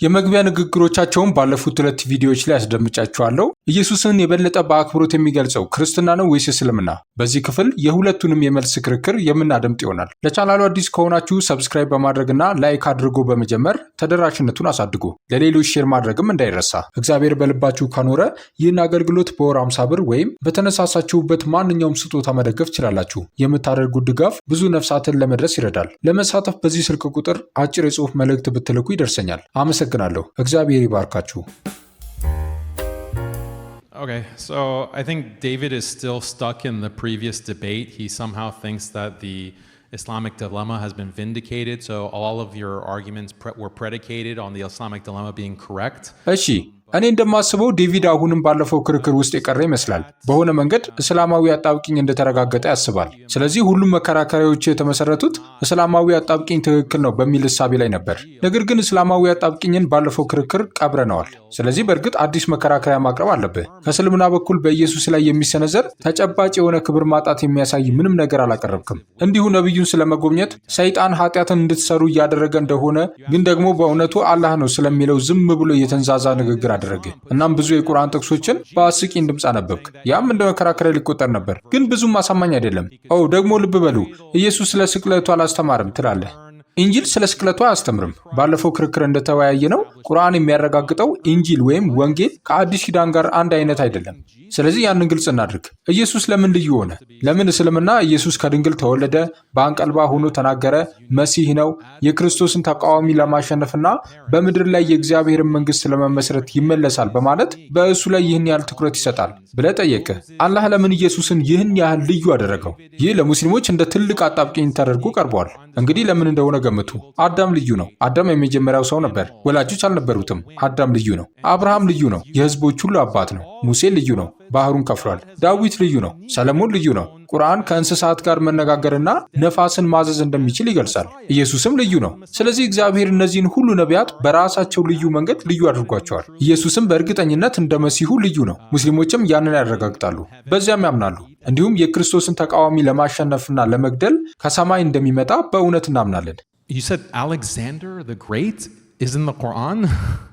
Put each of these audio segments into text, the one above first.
የመግቢያ ንግግሮቻቸውን ባለፉት 2 ቪዲዮዎች ላይ አስደምጫችኋለሁ። ኢየሱስን የበለጠ በአክብሮት የሚገልጸው ክርስትና ነው ወይስ እስልምና? በዚህ ክፍል የሁለቱንም የመልስ ክርክር የምናደምጥ ይሆናል። ለቻናሉ አዲስ ከሆናችሁ ሰብስክራይብ በማድረግና ላይክ አድርጎ በመጀመር ተደራሽነቱን አሳድጉ። ለሌሎች ሼር ማድረግም እንዳይረሳ። እግዚአብሔር በልባችሁ ካኖረ ይህን አገልግሎት በወር 50 ብር ወይም በተነሳሳችሁበት ማንኛውም ስጦታ መደገፍ ትችላላችሁ። የምታደርጉት ድጋፍ ብዙ ነፍሳትን ለመድረስ ይረዳል። ለመሳተፍ በዚህ ስልክ ቁጥር አጭር የጽሑፍ መልእክት ብትልኩ ይደርሰኛል። አመሰግናለሁ። እግዚአብሔር ይባርካችሁ። Okay, so I think David is still stuck in the previous debate. He somehow thinks that the Islamic dilemma has been vindicated, so all of your arguments were predicated on the Islamic dilemma being correct. እሺ እኔ እንደማስበው ዴቪድ አሁንም ባለፈው ክርክር ውስጥ የቀረ ይመስላል። በሆነ መንገድ እስላማዊ አጣብቂኝ እንደተረጋገጠ ያስባል። ስለዚህ ሁሉም መከራከሪያዎች የተመሰረቱት እስላማዊ አጣብቂኝ ትክክል ነው በሚል እሳቤ ላይ ነበር። ነገር ግን እስላማዊ አጣብቂኝን ባለፈው ክርክር ቀብረነዋል። ስለዚህ በእርግጥ አዲስ መከራከሪያ ማቅረብ አለብህ። ከእስልምና በኩል በኢየሱስ ላይ የሚሰነዘር ተጨባጭ የሆነ ክብር ማጣት የሚያሳይ ምንም ነገር አላቀረብክም። እንዲሁ ነቢዩን ስለመጎብኘት ሰይጣን ኃጢአትን እንድትሰሩ እያደረገ እንደሆነ ግን ደግሞ በእውነቱ አላህ ነው ስለሚለው ዝም ብሎ የተንዛዛ ንግግር አደረገ። እናም ብዙ የቁርአን ጥቅሶችን በአስቂኝ ድምፅ አነበብክ። ያም እንደ መከራከሪያ ሊቆጠር ነበር፣ ግን ብዙም አሳማኝ አይደለም። ደግሞ ልብ በሉ ኢየሱስ ስለ ስቅለቱ አላስተማርም ትላለህ። ኢንጂል ስለ ስቅለቱ አያስተምርም። ባለፈው ክርክር እንደተወያየ ነው ቁርአን የሚያረጋግጠው ኢንጂል ወይም ወንጌል ከአዲስ ኪዳን ጋር አንድ አይነት አይደለም። ስለዚህ ያንን ግልጽ እናድርግ። ኢየሱስ ለምን ልዩ ሆነ? ለምን እስልምና ኢየሱስ ከድንግል ተወለደ፣ በአንቀልባ ሆኖ ተናገረ፣ መሲህ ነው፣ የክርስቶስን ተቃዋሚ ለማሸነፍና በምድር ላይ የእግዚአብሔርን መንግስት ለመመስረት ይመለሳል በማለት በእሱ ላይ ይህን ያህል ትኩረት ይሰጣል ብለህ ጠየቅህ። አላህ ለምን ኢየሱስን ይህን ያህል ልዩ አደረገው? ይህ ለሙስሊሞች እንደ ትልቅ አጣብቂኝ ተደርጎ ቀርቧል። እንግዲህ ለምን እንደሆነ ገምቱ። አዳም ልዩ ነው። አዳም የመጀመሪያው ሰው ነበር። ወላጆች አልነበሩትም። አዳም ልዩ ነው። አብርሃም ልዩ ነው። የህዝቦች ሁሉ አባት ነው። ሙሴ ልዩ ነው። ባህሩን ከፍሏል። ዳዊት ልዩ ነው። ሰለሞን ልዩ ነው። ቁርአን ከእንስሳት ጋር መነጋገርና ነፋስን ማዘዝ እንደሚችል ይገልጻል። ኢየሱስም ልዩ ነው። ስለዚህ እግዚአብሔር እነዚህን ሁሉ ነቢያት በራሳቸው ልዩ መንገድ ልዩ አድርጓቸዋል። ኢየሱስም በእርግጠኝነት እንደ መሲሁ ልዩ ነው። ሙስሊሞችም ያንን ያረጋግጣሉ፣ በዚያም ያምናሉ። እንዲሁም የክርስቶስን ተቃዋሚ ለማሸነፍና ለመግደል ከሰማይ እንደሚመጣ በእውነት እናምናለን። You said Alexander the Great is in the Quran?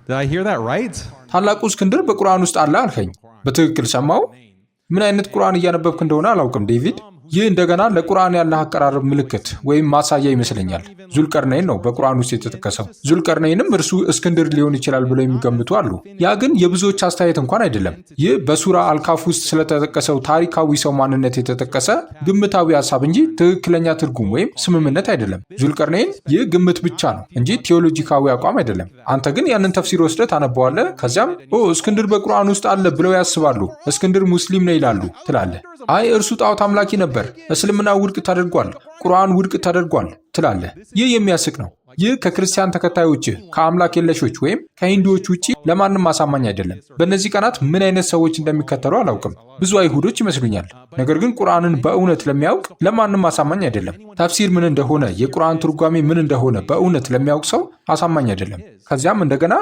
Did I hear that right? ታላቁ እስክንድር በቁርአን ውስጥ አለ አልከኝ። በትክክል ሰማው። ምን አይነት ቁርአን እያነበብክ እንደሆነ አላውቅም ዴቪድ። ይህ እንደገና ለቁርአን ያለህ አቀራረብ ምልክት ወይም ማሳያ ይመስለኛል። ዙልቀርነይን ነው በቁርአን ውስጥ የተጠቀሰው። ዙልቀርነይንም እርሱ እስክንድር ሊሆን ይችላል ብለው የሚገምቱ አሉ። ያ ግን የብዙዎች አስተያየት እንኳን አይደለም። ይህ በሱራ አልካፍ ውስጥ ስለተጠቀሰው ታሪካዊ ሰው ማንነት የተጠቀሰ ግምታዊ ሀሳብ እንጂ ትክክለኛ ትርጉም ወይም ስምምነት አይደለም። ዙልቀርነይን ይህ ግምት ብቻ ነው እንጂ ቴዎሎጂካዊ አቋም አይደለም። አንተ ግን ያንን ተፍሲር ወስደህ ታነበዋለህ። ከዚያም እስክንድር በቁርአን ውስጥ አለ ብለው ያስባሉ፣ እስክንድር ሙስሊም ነው ይላሉ ትላለህ። አይ እርሱ ጣዖት አምላኪ ነበር፣ እስልምና ውድቅ ተደርጓል፣ ቁርአን ውድቅ ተደርጓል ትላለህ። ይህ የሚያስቅ ነው። ይህ ከክርስቲያን ተከታዮችህ ከአምላክ የለሾች ወይም ከሂንዱዎች ውጪ ለማንም አሳማኝ አይደለም። በእነዚህ ቀናት ምን አይነት ሰዎች እንደሚከተሉ አላውቅም። ብዙ አይሁዶች ይመስሉኛል። ነገር ግን ቁርአንን በእውነት ለሚያውቅ ለማንም አሳማኝ አይደለም። ተፍሲር ምን እንደሆነ፣ የቁርአን ትርጓሜ ምን እንደሆነ በእውነት ለሚያውቅ ሰው አሳማኝ አይደለም። ከዚያም እንደገና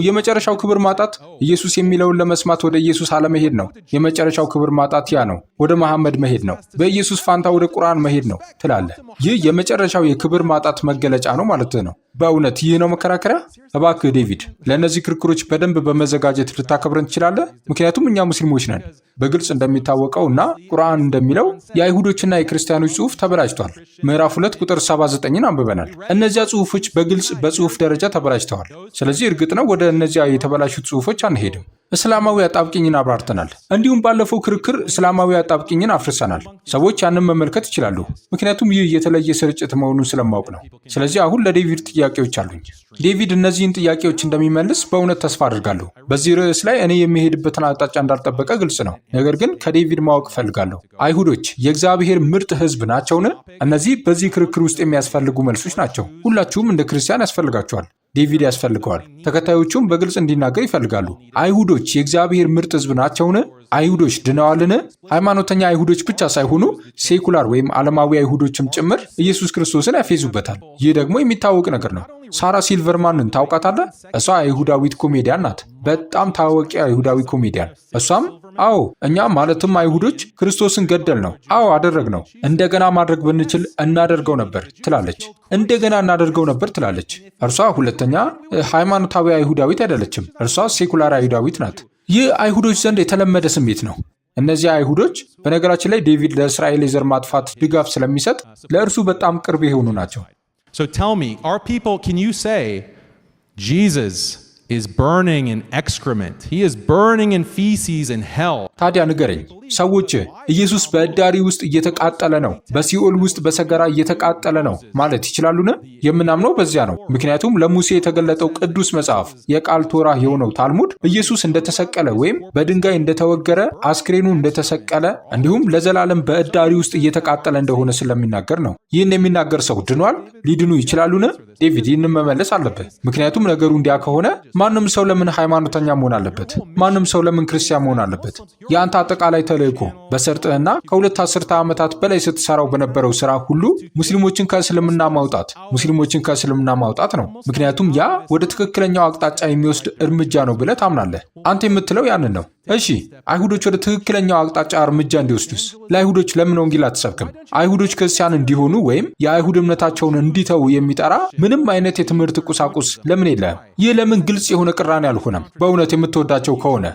የመጨረሻው ክብር ማጣት ኢየሱስ የሚለውን ለመስማት ወደ ኢየሱስ አለመሄድ ነው። የመጨረሻው ክብር ማጣት ያ ነው፣ ወደ መሐመድ መሄድ ነው፣ በኢየሱስ ፋንታ ወደ ቁርአን መሄድ ነው ትላለህ። ይህ የመጨረሻው የክብር ማጣት መገለጫ ነው ማለት ነው። በእውነት ይህ ነው መከራከሪያ? እባክህ ዴቪድ፣ ለእነዚህ ክርክሮች በደንብ በመዘጋጀት ልታከብረን ትችላለህ። ምክንያቱም እኛ ሙስሊሞች ነን። በግልጽ እንደሚታወቀው እና ቁርአን እንደሚለው የአይሁዶችና የክርስቲያኖች ጽሑፍ ተበላሽቷል። ምዕራፍ 2 ቁጥር 79ን አንብበናል። እነዚያ ጽሑፎች በግልጽ በጽሑፍ ደረጃ ተበላሽተዋል። ስለዚህ እርግጥ ነው ወደ እነዚያ የተበላሹት ጽሑፎች አንሄድም። እስላማዊ አጣብቂኝን አብራርተናል። እንዲሁም ባለፈው ክርክር እስላማዊ አጣብቂኝን አፍርሰናል። ሰዎች ያንን መመልከት ይችላሉ፣ ምክንያቱም ይህ የተለየ ስርጭት መሆኑን ስለማውቅ ነው። ስለዚህ አሁን ለዴቪድ ጥያቄዎች አሉኝ። ዴቪድ እነዚህን ጥያቄዎች እንደሚመልስ በእውነት ተስፋ አድርጋለሁ። በዚህ ርዕስ ላይ እኔ የሚሄድበትን አቅጣጫ እንዳልጠበቀ ግልጽ ነው። ነገር ግን ከዴቪድ ማወቅ እፈልጋለሁ። አይሁዶች የእግዚአብሔር ምርጥ ሕዝብ ናቸውን? እነዚህ በዚህ ክርክር ውስጥ የሚያስፈልጉ መልሶች ናቸው። ሁላችሁም እንደ ክርስቲያን ያስፈልጋቸዋል። ዴቪድ ያስፈልገዋል። ተከታዮቹም በግልጽ እንዲናገር ይፈልጋሉ። አይሁዶች የእግዚአብሔር ምርጥ ሕዝብ ናቸውን? አይሁዶች ድነዋልን? ሃይማኖተኛ አይሁዶች ብቻ ሳይሆኑ ሴኩላር ወይም ዓለማዊ አይሁዶችም ጭምር ኢየሱስ ክርስቶስን ያፌዙበታል። ይህ ደግሞ የሚታወቅ ነገር ነው። ሳራ ሲልቨርማንን ታውቃታለህ? እሷ አይሁዳዊት ኮሜዲያን ናት። በጣም ታዋቂ አይሁዳዊ ኮሜዲያን። እሷም አዎ እኛ ማለትም አይሁዶች ክርስቶስን ገደል ነው። አዎ አደረግ ነው። እንደገና ማድረግ ብንችል እናደርገው ነበር ትላለች። እንደገና እናደርገው ነበር ትላለች። እርሷ ሁለተኛ ሃይማኖታዊ አይሁዳዊት አይደለችም። እርሷ ሴኩላር አይሁዳዊት ናት። ይህ አይሁዶች ዘንድ የተለመደ ስሜት ነው። እነዚህ አይሁዶች በነገራችን ላይ ዴቪድ ለእስራኤል የዘር ማጥፋት ድጋፍ ስለሚሰጥ ለእርሱ በጣም ቅርብ የሆኑ ናቸው። So tell me, our people, can you say Jesus is burning in excrement? He is burning in feces in hell. ታዲያ ንገረኝ ሰዎች ኢየሱስ በእዳሪ ውስጥ እየተቃጠለ ነው፣ በሲኦል ውስጥ በሰገራ እየተቃጠለ ነው ማለት ይችላሉን? የምናምነው በዚያ ነው። ምክንያቱም ለሙሴ የተገለጠው ቅዱስ መጽሐፍ የቃል ቶራ የሆነው ታልሙድ ኢየሱስ እንደተሰቀለ ወይም በድንጋይ እንደተወገረ፣ አስክሬኑ እንደተሰቀለ እንዲሁም ለዘላለም በእዳሪ ውስጥ እየተቃጠለ እንደሆነ ስለሚናገር ነው። ይህን የሚናገር ሰው ድኗል? ሊድኑ ይችላሉን? ዴቪድ ይህንን መመለስ አለበት። ምክንያቱም ነገሩ እንዲያ ከሆነ ማንም ሰው ለምን ሃይማኖተኛ መሆን አለበት? ማንም ሰው ለምን ክርስቲያን መሆን አለበት? የአንተ አጠቃላይ ተልእኮ በሰርጥህና ከሁለት አስርተ ዓመታት በላይ ስትሰራው በነበረው ስራ ሁሉ ሙስሊሞችን ከእስልምና ማውጣት ነው። ምክንያቱም ያ ወደ ትክክለኛው አቅጣጫ የሚወስድ እርምጃ ነው ብለህ ታምናለህ። አንተ የምትለው ያንን ነው። እሺ አይሁዶች ወደ ትክክለኛው አቅጣጫ እርምጃ እንዲወስዱስ ለአይሁዶች ለምን ወንጌል አትሰብክም? አይሁዶች ክርስቲያን እንዲሆኑ ወይም የአይሁድ እምነታቸውን እንዲተዉ የሚጠራ ምንም አይነት የትምህርት ቁሳቁስ ለምን የለህም? ይህ ለምን ግልጽ የሆነ ቅራኔ አልሆነም? በእውነት የምትወዳቸው ከሆነ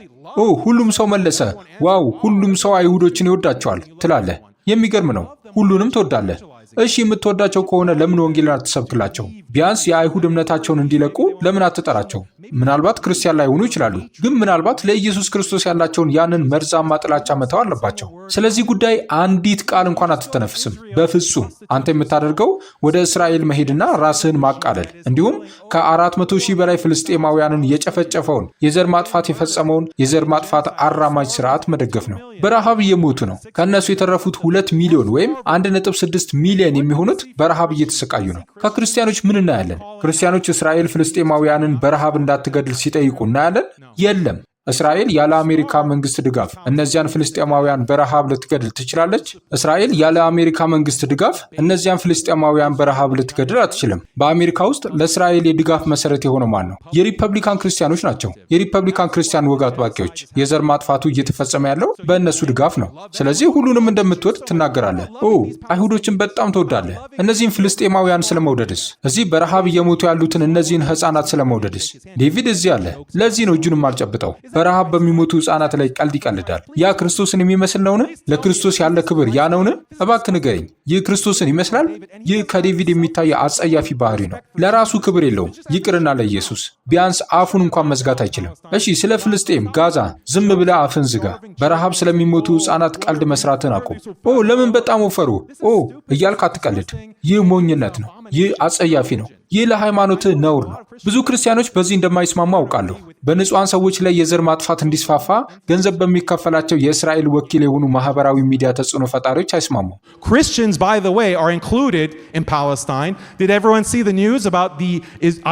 ሁሉም ሰው መለሰ፣ ዋው ሁሉም ሰው አይሁዶችን ይወዳቸዋል ትላለህ። የሚገርም ነው። ሁሉንም ትወዳለህ። እሺ የምትወዳቸው ከሆነ ለምን ወንጌልን አትሰብክላቸው? ቢያንስ የአይሁድ እምነታቸውን እንዲለቁ ለምን አትጠራቸው? ምናልባት ክርስቲያን ላይሆኑ ይችላሉ፣ ግን ምናልባት ለኢየሱስ ክርስቶስ ያላቸውን ያንን መርዛማ ጥላቻ መተው አለባቸው። ስለዚህ ጉዳይ አንዲት ቃል እንኳን አትተነፍስም። በፍጹም አንተ የምታደርገው ወደ እስራኤል መሄድና ራስህን ማቃለል እንዲሁም ከ400,000 በላይ ፍልስጤማውያንን የጨፈጨፈውን የዘር ማጥፋት የፈጸመውን የዘር ማጥፋት አራማጅ ስርዓት መደገፍ ነው። በረሃብ እየሞቱ ነው። ከእነሱ የተረፉት 2 ሚሊዮን ወይም 1.6 ሚሊዮን የሚሆኑት በረሃብ እየተሰቃዩ ነው። ከክርስቲያኖች ምን እናያለን? ክርስቲያኖች እስራኤል ፍልስጤማውያንን በረሃብ እንዳትገድል ሲጠይቁ እናያለን? የለም። እስራኤል ያለ አሜሪካ መንግስት ድጋፍ እነዚያን ፍልስጤማውያን በረሃብ ልትገድል ትችላለች? እስራኤል ያለ አሜሪካ መንግስት ድጋፍ እነዚያን ፍልስጤማውያን በረሃብ ልትገድል አትችልም። በአሜሪካ ውስጥ ለእስራኤል የድጋፍ መሰረት የሆነው ማን ነው? የሪፐብሊካን ክርስቲያኖች ናቸው። የሪፐብሊካን ክርስቲያን ወግ አጥባቂዎች። የዘር ማጥፋቱ እየተፈጸመ ያለው በእነሱ ድጋፍ ነው። ስለዚህ ሁሉንም እንደምትወድ ትናገራለህ። አይሁዶችን በጣም ትወዳለህ። እነዚህን ፍልስጤማውያን ስለመውደድስ? እዚህ በረሃብ እየሞቱ ያሉትን እነዚህን ህፃናት ስለመውደድስ? ዴቪድ እዚህ አለ። ለዚህ ነው እጁንም አልጨብጠው። በረሃብ በሚሞቱ ህፃናት ላይ ቀልድ ይቀልዳል። ያ ክርስቶስን የሚመስል ነውን? ለክርስቶስ ያለ ክብር ያ ነውን? እባክህ ንገረኝ። ይህ ክርስቶስን ይመስላል? ይህ ከዴቪድ የሚታይ አጸያፊ ባህሪ ነው። ለራሱ ክብር የለውም፣ ይቅርና ለኢየሱስ ቢያንስ አፉን እንኳን መዝጋት አይችልም። እሺ ስለ ፍልስጤም፣ ጋዛ ዝም ብለህ አፍን ዝጋ። በረሃብ ስለሚሞቱ ህፃናት ቀልድ መስራትን አቁም። ለምን በጣም ወፈሩ እያልክ አትቀልድ። ይህ ሞኝነት ነው። ይህ አጸያፊ ነው። ይህ ለሃይማኖትህ ነውር ነው። ብዙ ክርስቲያኖች በዚህ እንደማይስማሙ አውቃለሁ። በንጹሐን ሰዎች ላይ የዘር ማጥፋት እንዲስፋፋ ገንዘብ በሚከፈላቸው የእስራኤል ወኪል የሆኑ ማህበራዊ ሚዲያ ተጽዕኖ ፈጣሪዎች አይስማሙም። Christians, by the way, are included in Palestine. Did everyone see the news about the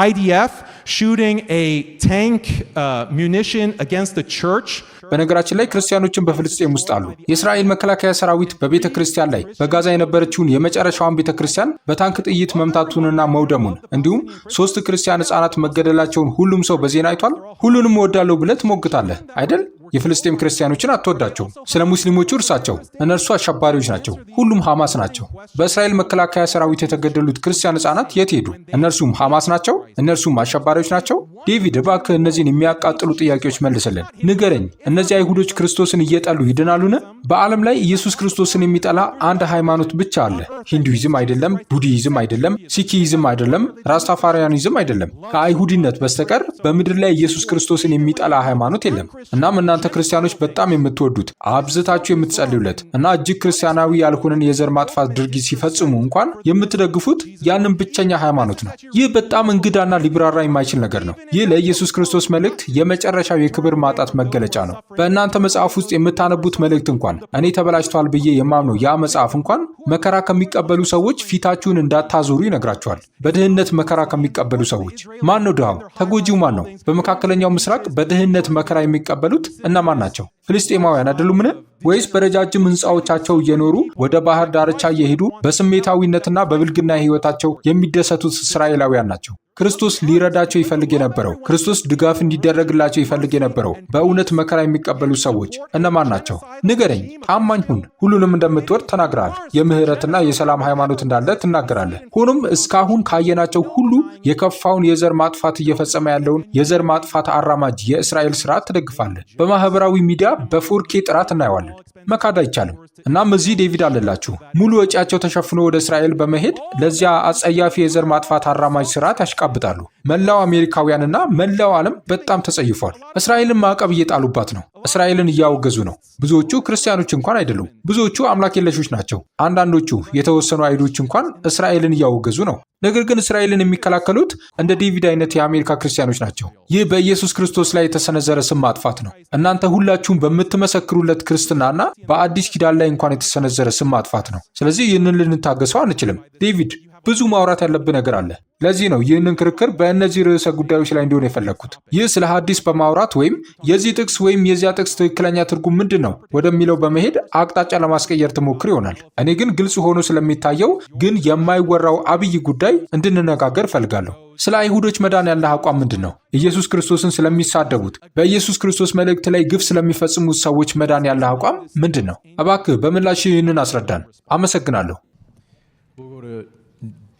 IDF shooting a tank munition against the church? በነገራችን ላይ ክርስቲያኖችን በፍልስጤም ውስጥ አሉ። የእስራኤል መከላከያ ሰራዊት በቤተ ክርስቲያን ላይ በጋዛ የነበረችውን የመጨረሻዋን ቤተ ክርስቲያን በታንክ ጥይት መምታቱንና መውደሙን እንዲሁም 3 ክርስቲያን ህፃናት መገደላቸውን ሁሉም ሰው በዜና አይቷል። ሁሉንም እወዳለሁ ብለህ ትሞግታለህ አይደል? የፍልስጤም ክርስቲያኖችን አትወዳቸው። ስለ ሙስሊሞቹ እርሳቸው፣ እነርሱ አሸባሪዎች ናቸው። ሁሉም ሐማስ ናቸው። በእስራኤል መከላከያ ሰራዊት የተገደሉት ክርስቲያን ህፃናት የት ሄዱ? እነርሱም ሐማስ ናቸው። እነርሱም አሸባሪዎች ናቸው። ዴቪድ እባክህ እነዚህን የሚያቃጥሉ ጥያቄዎች መልስልን። ንገረኝ፣ እነዚህ አይሁዶች ክርስቶስን እየጠሉ ይድናሉን? በዓለም ላይ ኢየሱስ ክርስቶስን የሚጠላ አንድ ሃይማኖት ብቻ አለ። ሂንዱይዝም አይደለም፣ ቡዲይዝም አይደለም፣ ሲኪይዝም አይደለም፣ ራስታፋሪያኒዝም አይደለም። ከአይሁዲነት በስተቀር በምድር ላይ ኢየሱስ ክርስቶስን የሚጠላ ሃይማኖት የለም። እናም እናንተ ክርስቲያኖች በጣም የምትወዱት አብዝታችሁ የምትጸልዩለት እና እጅግ ክርስቲያናዊ ያልሆነን የዘር ማጥፋት ድርጊት ሲፈጽሙ እንኳን የምትደግፉት ያንን ብቸኛ ሃይማኖት ነው። ይህ በጣም እንግዳና ሊብራራ የማይችል ነገር ነው። ይህ ለኢየሱስ ክርስቶስ መልእክት የመጨረሻው የክብር ማጣት መገለጫ ነው። በእናንተ መጽሐፍ ውስጥ የምታነቡት መልእክት እንኳን እኔ ተበላሽቷል ብዬ የማምነው ያ መጽሐፍ እንኳን መከራ ከሚቀበሉ ሰዎች ፊታችሁን እንዳታዞሩ ይነግራቸዋል። በድህነት መከራ ከሚቀበሉ ሰዎች ማን ነው ድሃው? ተጎጂው ማን ነው? በመካከለኛው ምስራቅ በድህነት መከራ የሚቀበሉት እነማን ናቸው? ፍልስጤማውያን አይደሉምን? ወይስ በረጃጅም ሕንፃዎቻቸው እየኖሩ ወደ ባህር ዳርቻ እየሄዱ በስሜታዊነትና በብልግና ሕይወታቸው የሚደሰቱት እስራኤላውያን ናቸው? ክርስቶስ ሊረዳቸው ይፈልግ የነበረው፣ ክርስቶስ ድጋፍ እንዲደረግላቸው ይፈልግ የነበረው በእውነት መከራ የሚቀበሉ ሰዎች እነማን ናቸው? ንገረኝ፣ ታማኝ ሁን። ሁሉንም እንደምትወድ ተናግረሃል። የምህረትና የሰላም ሃይማኖት እንዳለ ትናገራለህ። ሆኖም እስካሁን ካየናቸው ሁሉ የከፋውን የዘር ማጥፋት እየፈጸመ ያለውን የዘር ማጥፋት አራማጅ የእስራኤል ስርዓት ትደግፋለህ። በማህበራዊ ሚዲያ በ4K ጥራት እናየዋለን። መካድ አይቻልም። እናም እዚህ ዴቪድ አለላችሁ። ሙሉ ወጪያቸው ተሸፍኖ ወደ እስራኤል በመሄድ ለዚያ አጸያፊ የዘር ማጥፋት አራማጅ ስርዓት ያሽቃብጣሉ። መላው አሜሪካውያንና መላው ዓለም በጣም ተጸይፏል። እስራኤልን ማዕቀብ እየጣሉባት ነው። እስራኤልን እያወገዙ ነው። ብዙዎቹ ክርስቲያኖች እንኳን አይደሉም። ብዙዎቹ አምላክ የለሾች ናቸው። አንዳንዶቹ የተወሰኑ አይሁዶች እንኳን እስራኤልን እያወገዙ ነው። ነገር ግን እስራኤልን የሚከላከሉት እንደ ዴቪድ አይነት የአሜሪካ ክርስቲያኖች ናቸው። ይህ በኢየሱስ ክርስቶስ ላይ የተሰነዘረ ስም ማጥፋት ነው። እናንተ ሁላችሁም በምትመሰክሩለት ክርስትናና በአዲስ ኪዳን ላይ እንኳን የተሰነዘረ ስም ማጥፋት ነው። ስለዚህ ይህንን ልንታገሰው አንችልም። ዴቪድ፣ ብዙ ማውራት ያለብህ ነገር አለ። ለዚህ ነው ይህንን ክርክር በእነዚህ ርዕሰ ጉዳዮች ላይ እንዲሆን የፈለግኩት። ይህ ስለ ሐዲስ በማውራት ወይም የዚህ ጥቅስ ወይም የዚያ ጥቅስ ትክክለኛ ትርጉም ምንድን ነው ወደሚለው በመሄድ አቅጣጫ ለማስቀየር ትሞክር ይሆናል። እኔ ግን ግልጽ ሆኖ ስለሚታየው ግን የማይወራው አብይ ጉዳይ እንድንነጋገር እፈልጋለሁ። ስለ አይሁዶች መዳን ያለህ አቋም ምንድን ነው? ኢየሱስ ክርስቶስን ስለሚሳደቡት፣ በኢየሱስ ክርስቶስ መልእክት ላይ ግፍ ስለሚፈጽሙት ሰዎች መዳን ያለህ አቋም ምንድን ነው? እባክህ በምላሽ ይህንን አስረዳን። አመሰግናለሁ።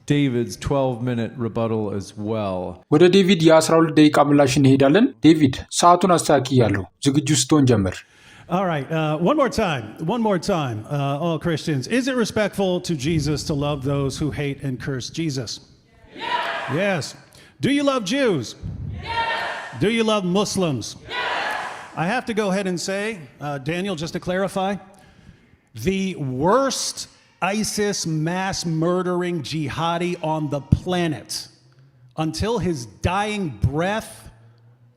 David's 12-minute rebuttal as well. ወደ ዴቪድ የ12 ደቂቃ ምላሽ እንሄዳለን። ዴቪድ፣ ሰዓቱን አስተካክያለሁ። ዝግጁ ስትሆን ጀምር። All right, one more time, all Christians. Is it respectful to Jesus to love those who hate and curse Jesus? Yes. Yes. Do you love Jews? Yes. Do you love Muslims? Yes. I have to go ahead and say, Daniel, just to clarify, the worst ISIS mass murdering jihadi on the planet, until his dying breath,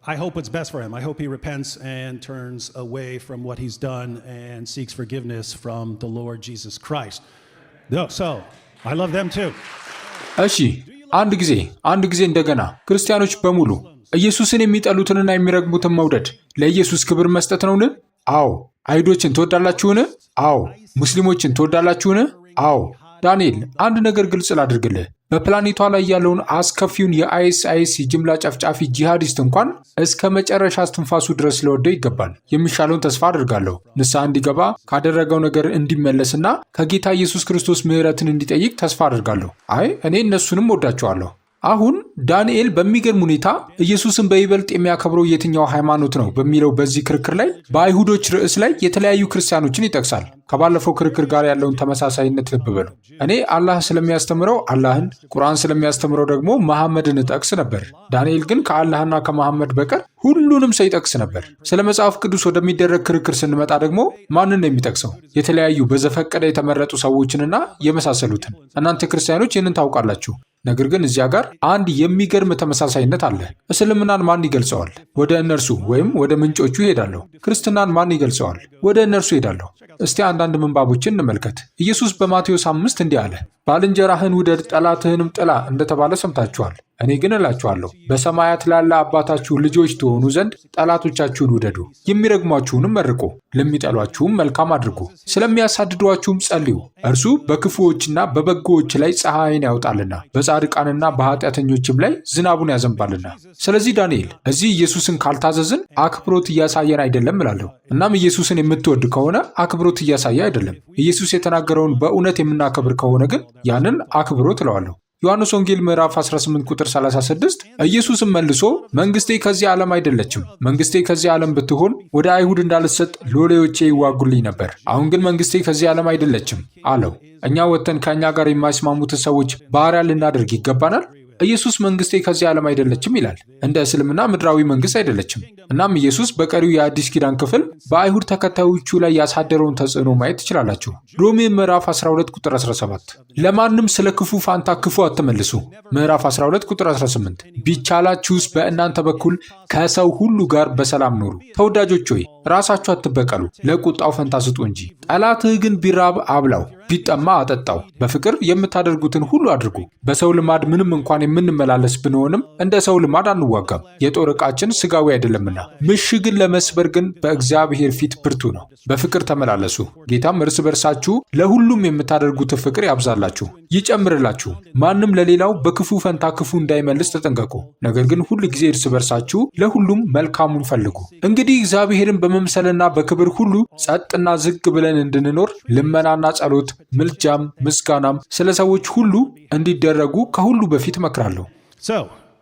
I hope it's best for him. I hope he repents and turns away from what he's done and seeks forgiveness from the Lord Jesus Christ. So, I love them too. እሺ፣ አንድ ጊዜ እንደገና ክርስቲያኖች በሙሉ ኢየሱስን የሚጠሉትንና የሚረግሙትን መውደድ ለኢየሱስ ክብር መስጠት ነውን? አዎ። አይሁዶችን ትወዳላችሁን? አዎ። ሙስሊሞችን ትወዳላችሁን? አዎ። ዳንኤል፣ አንድ ነገር ግልጽ ላድርግልህ። በፕላኔቷ ላይ ያለውን አስከፊውን የአይኤስአይኤስ ጅምላ ጨፍጫፊ ጂሃዲስት እንኳን እስከ መጨረሻ እስትንፋሱ ድረስ ሊወደው ይገባል። የሚሻለውን ተስፋ አድርጋለሁ። ንስሐ እንዲገባ፣ ካደረገው ነገር እንዲመለስና ከጌታ ኢየሱስ ክርስቶስ ምሕረትን እንዲጠይቅ ተስፋ አድርጋለሁ። እኔ እነሱንም ወዳቸዋለሁ። አሁን ዳንኤል በሚገርም ሁኔታ ኢየሱስን በይበልጥ የሚያከብረው የትኛው ሃይማኖት ነው በሚለው በዚህ ክርክር ላይ በአይሁዶች ርዕስ ላይ የተለያዩ ክርስቲያኖችን ይጠቅሳል። ከባለፈው ክርክር ጋር ያለውን ተመሳሳይነት ልብ በሉ። እኔ አላህ ስለሚያስተምረው አላህን፣ ቁርአን ስለሚያስተምረው ደግሞ መሐመድን እጠቅስ ነበር። ዳንኤል ግን ከአላህና ከመሐመድ በቀር ሁሉንም ሰው ይጠቅስ ነበር። ስለ መጽሐፍ ቅዱስ ወደሚደረግ ክርክር ስንመጣ ደግሞ ማንን ነው የሚጠቅሰው? የተለያዩ በዘፈቀደ የተመረጡ ሰዎችንና የመሳሰሉትን። እናንተ ክርስቲያኖች ይህንን ታውቃላችሁ። ነገር ግን እዚያ ጋር አንድ የሚገርም ተመሳሳይነት አለ። እስልምናን ማን ይገልጸዋል? ወደ እነርሱ ወይም ወደ ምንጮቹ ይሄዳለሁ። ክርስትናን ማን ይገልጸዋል? ወደ እነርሱ ይሄዳለሁ። እስቲ አንዳንድ ምንባቦችን እንመልከት። ኢየሱስ በማቴዎስ 5 እንዲህ አለ፣ ባልንጀራህን ውደድ ጠላትህንም ጥላ እንደተባለ ሰምታችኋል። እኔ ግን እላችኋለሁ በሰማያት ላለ አባታችሁ ልጆች ትሆኑ ዘንድ ጠላቶቻችሁን ውደዱ፣ የሚረግሟችሁንም መርቁ፣ ለሚጠሏችሁም መልካም አድርጉ፣ ስለሚያሳድዷችሁም ጸልዩ። እርሱ በክፉዎችና በበጎዎች ላይ ፀሐይን ያወጣልና በጻድቃንና በኃጢአተኞችም ላይ ዝናቡን ያዘንባልና። ስለዚህ ዳንኤል እዚህ ኢየሱስን ካልታዘዝን አክብሮት እያሳየን አይደለም እላለሁ። እናም ኢየሱስን የምትወድ ከሆነ አክብሮት እያሳየ አይደለም። ኢየሱስ የተናገረውን በእውነት የምናከብር ከሆነ ግን ያንን አክብሮት እለዋለሁ። ዮሐንስ ወንጌል ምዕራፍ 18 ቁጥር 36 ኢየሱስም መልሶ መንግስቴ ከዚህ ዓለም አይደለችም። መንግስቴ ከዚህ ዓለም ብትሆን ወደ አይሁድ እንዳልሰጥ ሎሌዎቼ ይዋጉልኝ ነበር። አሁን ግን መንግስቴ ከዚህ ዓለም አይደለችም አለው። እኛ ወጥተን ከእኛ ጋር የማይስማሙትን ሰዎች ባሪያ ልናደርግ ይገባናል? ኢየሱስ መንግስቴ ከዚህ ዓለም አይደለችም ይላል። እንደ እስልምና ምድራዊ መንግስት አይደለችም። እናም ኢየሱስ በቀሪው የአዲስ ኪዳን ክፍል በአይሁድ ተከታዮቹ ላይ ያሳደረውን ተጽዕኖ ማየት ትችላላችሁ። ሮሜ ምዕራፍ 12 ቁጥር 17 ለማንም ስለ ክፉ ፋንታ ክፉ አትመልሱ። ምዕራፍ 12 ቁጥር 18 ቢቻላችሁስ በእናንተ በኩል ከሰው ሁሉ ጋር በሰላም ኖሩ። ተወዳጆች ሆይ ራሳችሁ አትበቀሉ፣ ለቁጣው ፈንታ ስጡ እንጂ። ጠላትህ ግን ቢራብ አብላው፣ ቢጠማ አጠጣው። በፍቅር የምታደርጉትን ሁሉ አድርጉ። በሰው ልማድ ምንም እንኳን የምንመላለስ ብንሆንም እንደ ሰው ልማድ አንዋጋም። የጦር ዕቃችን ሥጋዊ አይደለምና፣ ምሽግን ለመስበር ግን በእግዚአብሔር ፊት ብርቱ ነው። በፍቅር ተመላለሱ። ጌታም እርስ በርሳችሁ ለሁሉም የምታደርጉትን ፍቅር ያብዛላችሁ ይጨምርላችሁ። ማንም ለሌላው በክፉ ፈንታ ክፉ እንዳይመልስ ተጠንቀቁ። ነገር ግን ሁል ጊዜ እርስ በርሳችሁ ለሁሉም መልካሙን ፈልጉ። እንግዲህ እግዚአብሔርን በመምሰልና በክብር ሁሉ ጸጥና ዝግ ብለን እንድንኖር ልመናና ጸሎት፣ ምልጃም ምስጋናም ስለ ሰዎች ሁሉ እንዲደረጉ ከሁሉ በፊት እመክራለሁ። So,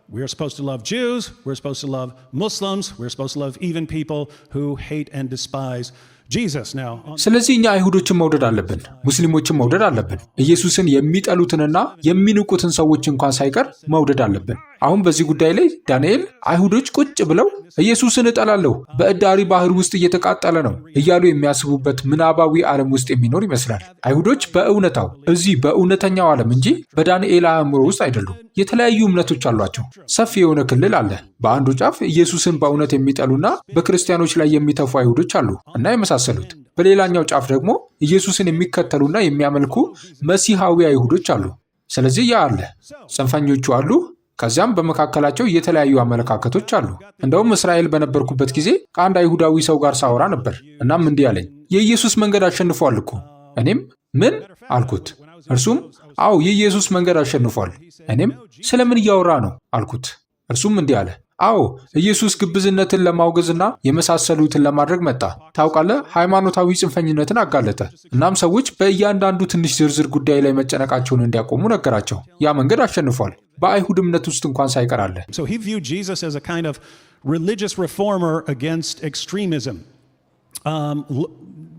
we are supposed to love Jews, we're supposed to love Muslims, we're supposed to love even people who hate and despise Jesus. Now, ስለዚህ እኛ አይሁዶችን መውደድ አለብን፣ ሙስሊሞችን መውደድ አለብን። ኢየሱስን የሚጠሉትንና የሚንቁትን ሰዎች እንኳን ሳይቀር መውደድ አለብን። አሁን በዚህ ጉዳይ ላይ ዳንኤል አይሁዶች ቁጭ ብለው ኢየሱስን እጠላለሁ፣ በዕዳሪ ባህር ውስጥ እየተቃጠለ ነው እያሉ የሚያስቡበት ምናባዊ ዓለም ውስጥ የሚኖር ይመስላል። አይሁዶች በእውነታው እዚህ በእውነተኛው ዓለም እንጂ በዳንኤል አእምሮ ውስጥ አይደሉም። የተለያዩ እምነቶች አሏቸው። ሰፊ የሆነ ክልል አለ። በአንዱ ጫፍ ኢየሱስን በእውነት የሚጠሉና በክርስቲያኖች ላይ የሚተፉ አይሁዶች አሉ እና የመሳሰሉት። በሌላኛው ጫፍ ደግሞ ኢየሱስን የሚከተሉና የሚያመልኩ መሲሐዊ አይሁዶች አሉ። ስለዚህ ያ አለ። ጽንፈኞቹ አሉ። ከዚያም በመካከላቸው የተለያዩ አመለካከቶች አሉ። እንደውም እስራኤል በነበርኩበት ጊዜ ከአንድ አይሁዳዊ ሰው ጋር ሳወራ ነበር። እናም እንዲህ አለኝ፣ የኢየሱስ መንገድ አሸንፏል እኮ። እኔም ምን አልኩት። እርሱም አዎ የኢየሱስ መንገድ አሸንፏል። እኔም ስለምን እያወራ ነው አልኩት። እርሱም እንዲህ አለ፣ አዎ ኢየሱስ ግብዝነትን ለማውገዝና የመሳሰሉትን ለማድረግ መጣ። ታውቃለህ፣ ሃይማኖታዊ ጽንፈኝነትን አጋለጠ። እናም ሰዎች በእያንዳንዱ ትንሽ ዝርዝር ጉዳይ ላይ መጨነቃቸውን እንዲያቆሙ ነገራቸው። ያ መንገድ አሸንፏል። በአይሁድ እምነት ውስጥ እንኳን ሳይቀር አለ። so he viewed Jesus as a kind of religious reformer against extremism.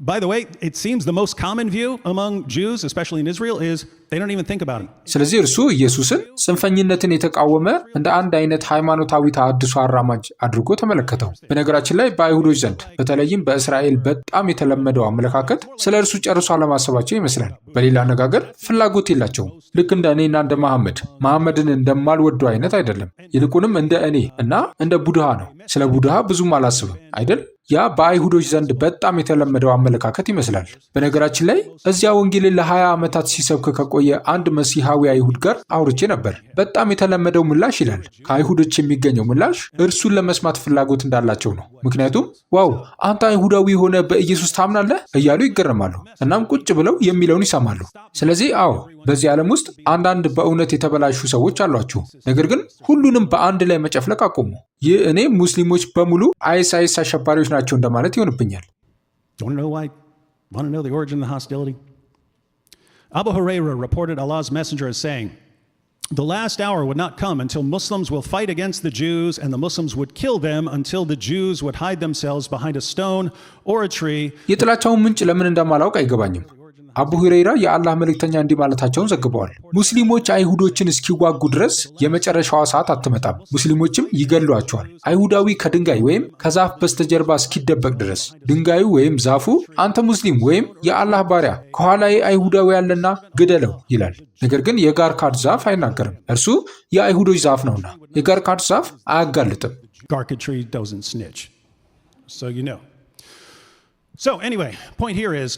By the way, it seems the most common view among Jews, especially in Israel, is they don't even think about him. ስለዚህ እርሱ ኢየሱስን ጽንፈኝነትን የተቃወመ እንደ አንድ አይነት ሃይማኖታዊ ተሐድሶ አራማጅ አድርጎ ተመለከተው። በነገራችን ላይ በአይሁዶች ዘንድ በተለይም በእስራኤል በጣም የተለመደው አመለካከት ስለ እርሱ ጨርሶ አለማሰባቸው ይመስላል። በሌላ አነጋገር ፍላጎት የላቸውም። ልክ እንደ እኔና እንደ መሐመድን እንደማልወደው አይነት አይደለም። ይልቁንም እንደ እኔ እና እንደ ቡድሃ ነው። ስለ ቡድሃ ብዙም አላስብም አይደል? ያ በአይሁዶች ዘንድ በጣም የተለመደው አመለካከት ይመስላል። በነገራችን ላይ እዚያ ወንጌልን ለ20 ዓመታት ሲሰብክ ከቆየ አንድ መሲሐዊ አይሁድ ጋር አውርቼ ነበር። በጣም የተለመደው ምላሽ ይላል፣ ከአይሁዶች የሚገኘው ምላሽ እርሱን ለመስማት ፍላጎት እንዳላቸው ነው። ምክንያቱም ዋው አንተ አይሁዳዊ ሆነ በኢየሱስ ታምናለህ እያሉ ይገረማሉ። እናም ቁጭ ብለው የሚለውን ይሰማሉ። ስለዚህ አዎ በዚህ ዓለም ውስጥ አንዳንድ በእውነት የተበላሹ ሰዎች አሏችሁ። ነገር ግን ሁሉንም በአንድ ላይ መጨፍለቅ አቆሙ። ይህ እኔ ሙስሊሞች በሙሉ አይስ አሸባሪዎች ናቸው እንደማለት ይሆንብኛል። Want to know why? Want to know the origin of the hostility? Abu Hurairah reported Allah's messenger as saying, the last hour would not come until Muslims will fight against the Jews, and the Muslims would kill them until the Jews would hide themselves behind a stone or a tree. የጥላቻውን ምንጭ ለምን እንደማላውቅ አይገባኝም። አቡ ሁረይራ የአላህ መልእክተኛ እንዲህ ማለታቸውን ዘግበዋል። ሙስሊሞች አይሁዶችን እስኪዋጉ ድረስ የመጨረሻዋ ሰዓት አትመጣም። ሙስሊሞችም ይገሏቸዋል። አይሁዳዊ ከድንጋይ ወይም ከዛፍ በስተጀርባ እስኪደበቅ ድረስ ድንጋዩ ወይም ዛፉ አንተ ሙስሊም ወይም የአላህ ባሪያ ከኋላዬ አይሁዳዊ ያለና ግደለው ይላል። ነገር ግን የጋርካድ ዛፍ አይናገርም። እርሱ የአይሁዶች ዛፍ ነውና የጋርካድ ዛፍ አያጋልጥም። Garkad tree doesn't snitch. So you know. So anyway, point here is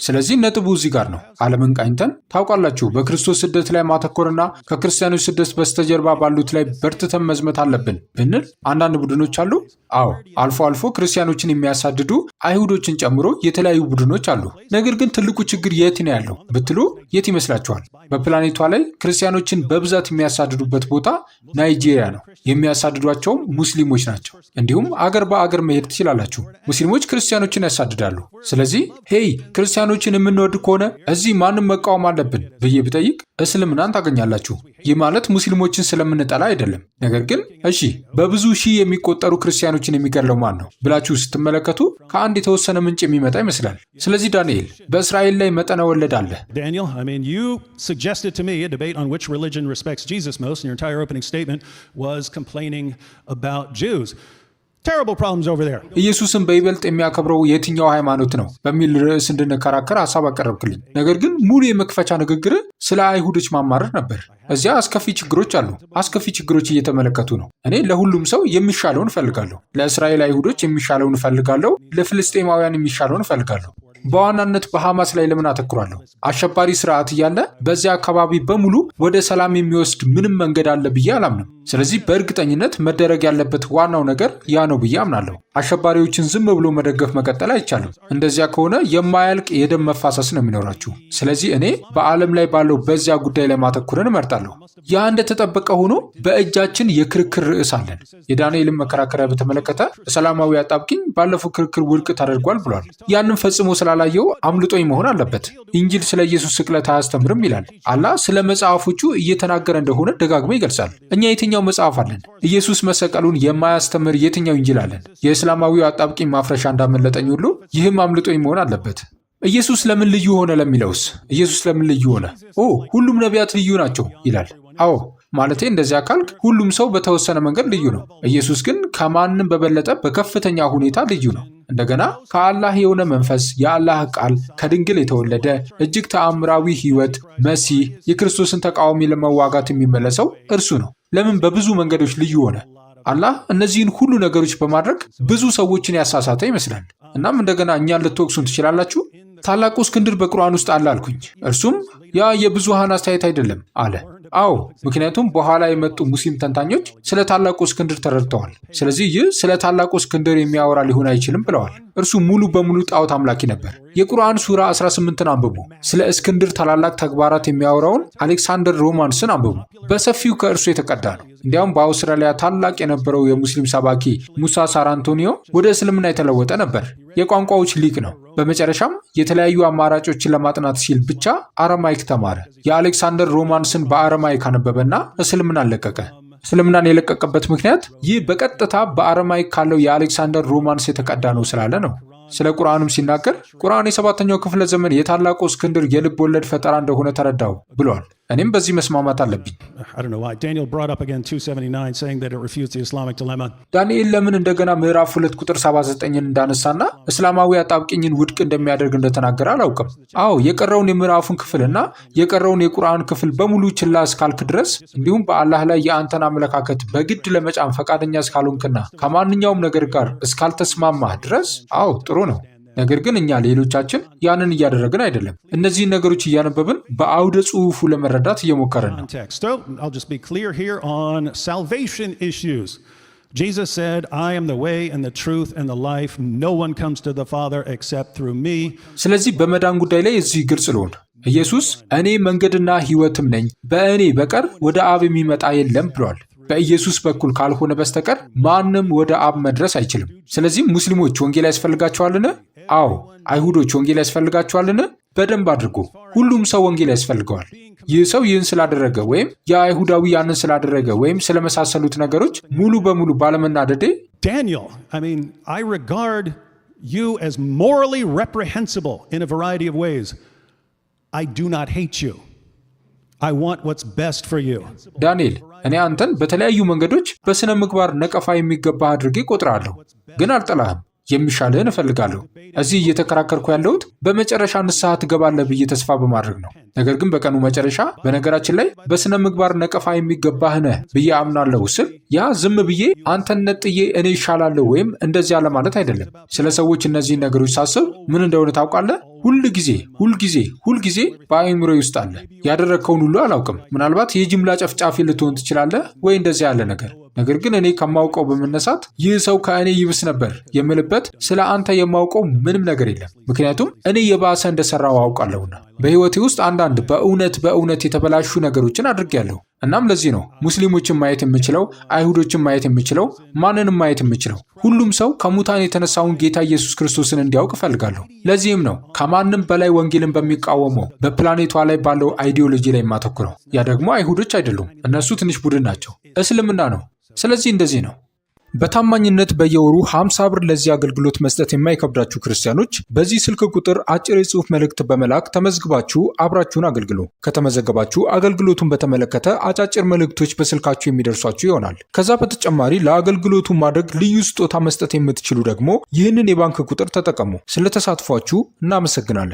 ስለዚህ ነጥቡ እዚህ ጋር ነው። ዓለምን ቃኝተን ታውቃላችሁ፣ በክርስቶስ ስደት ላይ ማተኮርና ከክርስቲያኖች ስደት በስተጀርባ ባሉት ላይ በርትተን መዝመት አለብን ብንል አንዳንድ ቡድኖች አሉ። አዎ አልፎ አልፎ ክርስቲያኖችን የሚያሳድዱ አይሁዶችን ጨምሮ የተለያዩ ቡድኖች አሉ። ነገር ግን ትልቁ ችግር የት ነው ያለው ብትሉ የት ይመስላችኋል? በፕላኔቷ ላይ ክርስቲያኖችን በብዛት የሚያሳድዱበት ቦታ ናይጄሪያ ነው። የሚያሳድዷቸውም ሙስሊሞች ናቸው። እንዲሁም አገር በአገር መሄድ ትችላላችሁ። ሙስሊሞች ክርስቲያኖችን ያሳድዳሉ። ስለዚህ ሄይ ክርስቲያኖችን የምንወድ ከሆነ እዚህ ማንም መቃወም አለብን ብዬ ብጠይቅ እስልምናን ታገኛላችሁ። ይህ ማለት ሙስሊሞችን ስለምንጠላ አይደለም። ነገር ግን እሺ በብዙ ሺህ የሚቆጠሩ ክርስቲያኖችን የሚገድለው ማን ነው ብላችሁ ስትመለከቱ ከአንድ የተወሰነ ምንጭ የሚመጣ ይመስላል። ስለዚህ ዳንኤል በእስራኤል ላይ መጠነ ወለድ አለ። Daniel, I mean, you suggested to me a debate on which religion respects Jesus most, and your entire opening statement was complaining about Jews. Terrible problems over there. ኢየሱስን በይበልጥ የሚያከብረው የትኛው ሃይማኖት ነው በሚል ርዕስ እንድንከራከር ሐሳብ አቀረብክልኝ። ነገር ግን ሙሉ የመክፈቻ ንግግር ስለ አይሁዶች ማማረር ነበር። እዚያ አስከፊ ችግሮች አሉ። አስከፊ ችግሮች እየተመለከቱ ነው። እኔ ለሁሉም ሰው የሚሻለውን እፈልጋለሁ። ለእስራኤል አይሁዶች የሚሻለውን እፈልጋለሁ። ለፍልስጤማውያን የሚሻለውን እፈልጋለሁ። በዋናነት በሐማስ ላይ ለምን አተኩራለሁ? አሸባሪ ስርዓት እያለ በዚያ አካባቢ በሙሉ ወደ ሰላም የሚወስድ ምንም መንገድ አለ ብዬ አላምንም። ስለዚህ በእርግጠኝነት መደረግ ያለበት ዋናው ነገር ያ ነው ብዬ አምናለሁ። አሸባሪዎችን ዝም ብሎ መደገፍ መቀጠል አይቻልም። እንደዚያ ከሆነ የማያልቅ የደም መፋሰስ ነው የሚኖራችሁ። ስለዚህ እኔ በዓለም ላይ ባለው በዚያ ጉዳይ ላይ ማተኩርን እመርጣለሁ። ያ እንደተጠበቀ ሆኖ በእጃችን የክርክር ርዕስ አለን። የዳንኤልን መከራከሪያ በተመለከተ ሰላማዊ አጣብቂኝ ባለፈው ክርክር ውድቅ ተደርጓል ብሏል። ያንን ፈጽሞ ስላላየው አምልጦኝ መሆን አለበት። ኢንጂል ስለ ኢየሱስ ስቅለት አያስተምርም ይላል። አላህ ስለ መጽሐፎቹ እየተናገረ እንደሆነ ደጋግሞ ይገልጻል። እኛ የትኛው መጽሐፍ አለን? ኢየሱስ መሰቀሉን የማያስተምር የትኛው ኢንጂል አለን? የእስላማዊው አጣብቂኝ ማፍረሻ እንዳመለጠኝ ሁሉ ይህም አምልጦኝ መሆን አለበት። ኢየሱስ ለምን ልዩ ሆነ ለሚለውስ ኢየሱስ ለምን ልዩ ሆነ? ሁሉም ነቢያት ልዩ ናቸው ይላል። አዎ ማለቴ እንደዚያ ካልክ ሁሉም ሰው በተወሰነ መንገድ ልዩ ነው። ኢየሱስ ግን ከማንም በበለጠ በከፍተኛ ሁኔታ ልዩ ነው። እንደገና ከአላህ የሆነ መንፈስ፣ የአላህ ቃል፣ ከድንግል የተወለደ እጅግ ተአምራዊ ሕይወት፣ መሲህ፣ የክርስቶስን ተቃዋሚ ለመዋጋት የሚመለሰው እርሱ ነው። ለምን በብዙ መንገዶች ልዩ ሆነ? አላህ እነዚህን ሁሉ ነገሮች በማድረግ ብዙ ሰዎችን ያሳሳተ ይመስላል። እናም እንደገና እኛን ልትወቅሱን ትችላላችሁ። ታላቁ እስክንድር በቁርአን ውስጥ አለ አልኩኝ። እርሱም ያ የብዙሃን አስተያየት አይደለም አለ። አዎ ምክንያቱም በኋላ የመጡ ሙስሊም ተንታኞች ስለ ታላቁ እስክንድር ተረድተዋል። ስለዚህ ይህ ስለ ታላቁ እስክንድር የሚያወራ ሊሆን አይችልም ብለዋል። እርሱ ሙሉ በሙሉ ጣዖት አምላኪ ነበር። የቁርአን ሱራ 18ን አንብቡ። ስለ እስክንድር ታላላቅ ተግባራት የሚያወራውን አሌክሳንደር ሮማንስን አንብቡ። በሰፊው ከእርሱ የተቀዳ ነው። እንዲያውም በአውስትራሊያ ታላቅ የነበረው የሙስሊም ሰባኪ ሙሳ ሳራንቶኒዮ ወደ እስልምና የተለወጠ ነበር። የቋንቋዎች ሊቅ ነው። በመጨረሻም የተለያዩ አማራጮችን ለማጥናት ሲል ብቻ አረማይክ ተማረ። የአሌክሳንደር ሮማንስን በአረማይክ አነበበና እስልምናን ለቀቀ። እስልምናን የለቀቀበት ምክንያት ይህ በቀጥታ በአረማይክ ካለው የአሌክሳንደር ሮማንስ የተቀዳ ነው ስላለ ነው። ስለ ቁርአንም ሲናገር ቁርአን የ7ኛው ክፍለ ዘመን የታላቁ እስክንድር የልብ ወለድ ፈጠራ እንደሆነ ተረዳው ብሏል። እኔም በዚህ መስማማት አለብኝ። ዳንኤል ለምን እንደገና ምዕራፍ 2 ቁጥር 79ን እንዳነሳና እስላማዊ አጣብቂኝን ውድቅ እንደሚያደርግ እንደተናገረ አላውቅም። አዎ የቀረውን የምዕራፉን ክፍልና የቀረውን የቁርአን ክፍል በሙሉ ችላ እስካልክ ድረስ እንዲሁም በአላህ ላይ የአንተን አመለካከት በግድ ለመጫን ፈቃደኛ እስካልሆንክና ከማንኛውም ነገር ጋር እስካልተስማማህ ድረስ አዎ ጥሩ ነው። ነገር ግን እኛ ሌሎቻችን ያንን እያደረግን አይደለም። እነዚህን ነገሮች እያነበብን በአውደ ጽሑፉ ለመረዳት እየሞከርን ነው። Jesus said, I am the way and the truth and the life. No one comes to the Father except through me. ስለዚህ በመዳን ጉዳይ ላይ እዚህ ግልጽ ልሆን። ኢየሱስ እኔ መንገድና ሕይወትም ነኝ፣ በእኔ በቀር ወደ አብ የሚመጣ የለም ብሏል። በኢየሱስ በኩል ካልሆነ በስተቀር ማንም ወደ አብ መድረስ አይችልም። ስለዚህ ሙስሊሞች ወንጌል ያስፈልጋቸዋልን? አዎ። አይሁዶች ወንጌል ያስፈልጋቸዋልን? በደንብ አድርጎ ሁሉም ሰው ወንጌል ያስፈልገዋል። ይህ ሰው ይህን ስላደረገ ወይም የአይሁዳዊ ያንን ስላደረገ ወይም ስለመሳሰሉት ነገሮች ሙሉ በሙሉ ባለመናደዴ Daniel, I regard you as morally reprehensible in a variety of ways. I do not hate you. I want what's best for you. ዳንኤል እኔ አንተን በተለያዩ መንገዶች በስነ ምግባር ነቀፋ የሚገባህ አድርጌ ቆጥራለሁ፣ ግን አልጠላህም። የሚሻልህን እፈልጋለሁ። እዚህ እየተከራከርኩ ያለሁት በመጨረሻ ንስሐ ትገባለህ ብዬ ተስፋ በማድረግ ነው። ነገር ግን በቀኑ መጨረሻ በነገራችን ላይ በስነ ምግባር ነቀፋ የሚገባህ ነህ ብዬ አምናለሁ ስል ያ ዝም ብዬ አንተን ነጥዬ እኔ ይሻላለሁ ወይም እንደዚያ ለማለት አይደለም። ስለ ሰዎች እነዚህን ነገሮች ሳስብ ምን እንደሆነ ታውቃለህ? ሁልጊዜ በአእምሮዬ ውስጥ አለ። ያደረግከውን ሁሉ አላውቅም። ምናልባት የጅምላ ጨፍጫፊ ልትሆን ትችላለህ ወይ እንደዚያ ያለ ነገር። ነገር ግን እኔ ከማውቀው በመነሳት ይህ ሰው ከእኔ ይብስ ነበር የምልበት ስለ አንተ የማውቀው ምንም ነገር የለም። ምክንያቱም እኔ የባሰ እንደሰራው አውቃለሁና በሕይወቴ ውስጥ አንዳንድ በእውነት የተበላሹ ነገሮችን አድርጌያለሁ። እናም ለዚህ ነው ሙስሊሞችን ማየት የምችለው፣ አይሁዶችን ማየት የምችለው፣ ማንንም ማየት የምችለው። ሁሉም ሰው ከሙታን የተነሳውን ጌታ ኢየሱስ ክርስቶስን እንዲያውቅ እፈልጋለሁ። ለዚህም ነው ከማንም በላይ ወንጌልን በሚቃወመው በፕላኔቷ ላይ ባለው አይዲዮሎጂ ላይ የማተኩረው። ያ ደግሞ አይሁዶች አይደሉም፣ እነሱ ትንሽ ቡድን ናቸው፣ እስልምና ነው። ስለዚህ እንደዚህ ነው። በታማኝነት በየወሩ 50 ብር ለዚህ አገልግሎት መስጠት የማይከብዳችሁ ክርስቲያኖች በዚህ ስልክ ቁጥር አጭር የጽሑፍ መልእክት በመላክ ተመዝግባችሁ አብራችሁን አገልግሉ። ከተመዘገባችሁ አገልግሎቱን በተመለከተ አጫጭር መልእክቶች በስልካችሁ የሚደርሷችሁ ይሆናል። ከዛ በተጨማሪ ለአገልግሎቱ ማድረግ ልዩ ስጦታ መስጠት የምትችሉ ደግሞ ይህንን የባንክ ቁጥር ተጠቀሙ። ስለተሳትፏችሁ እናመሰግናለን።